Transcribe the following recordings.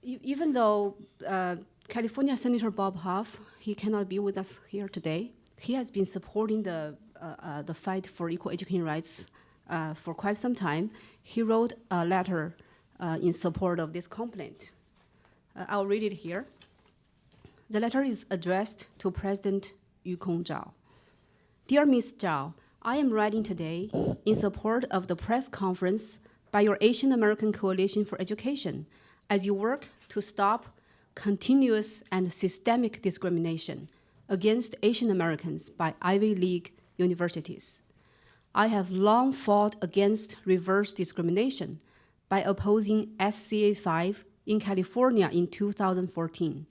Even though California Senator Bob Hoff, he cannot be with us here today, he has been supporting the fight for equal education rights for quite some time. He wrote a letter in support of this complaint. I'll read it here. The letter is addressed to President Yukong Zhao. Dear Ms. Zhao, I am writing today in support of the press conference by your Asian American Coalition for Education as you work to stop continuous and systemic discrimination against Asian Americans by Ivy League universities. I have long fought against reverse discrimination by opposing SCA 5 in California in 2014,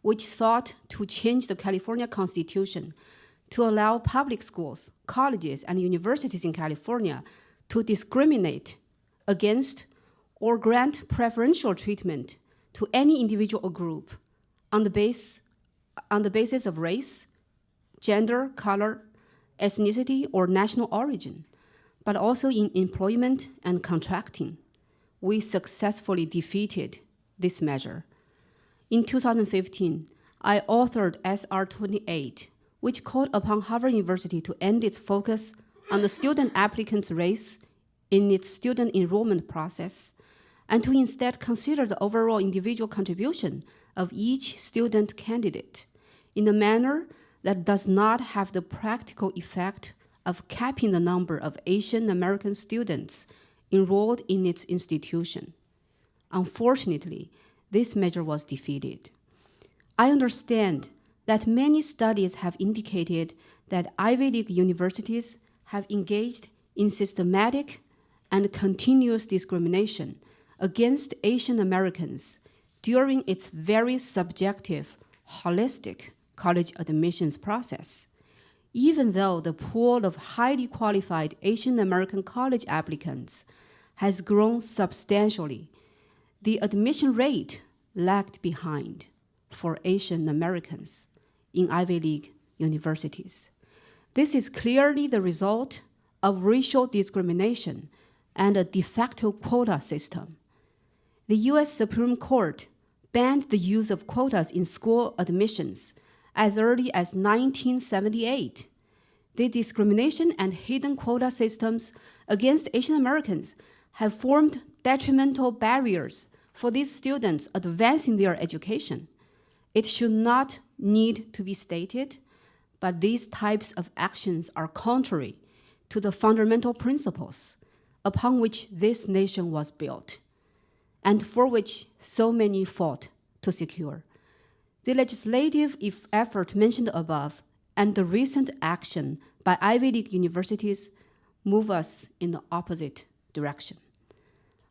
which sought to change the California Constitution to allow public schools, colleges, and universities in California to discriminate against or grant preferential treatment to any individual or group on the basis of race, gender, color, ethnicity, or national origin, but also in employment and contracting. We successfully defeated this measure. In 2015, I authored SR 28, which called upon Harvard University to end its focus on the student applicant's race in its student enrollment process, and to instead consider the overall individual contribution of each student candidate in a manner that does not have the practical effect of capping the number of Asian American students enrolled in its institution. Unfortunately, this measure was defeated. I understand that many studies have indicated that Ivy League universities have engaged in systematic and continuous discrimination against Asian Americans during its very subjective, holistic college admissions process. Even though the pool of highly qualified Asian American college applicants has grown substantially, the admission rate lagged behind for Asian Americans in Ivy League universities. This is clearly the result of racial discrimination and a de facto quota system. The US Supreme Court banned the use of quotas in school admissions as early as 1978. The discrimination and hidden quota systems against Asian Americans have formed detrimental barriers for these students advancing their education. It should not need to be stated, but these types of actions are contrary to the fundamental principles upon which this nation was built, and for which so many fought to secure. The legislative effort mentioned above and the recent action by Ivy League universities move us in the opposite direction.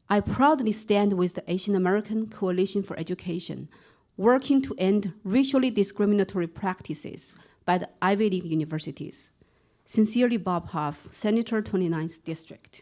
I proudly stand with the Asian American Coalition for Education, working to end racially discriminatory practices by the Ivy League universities. Sincerely, Bob Hoff, Senator 29th District.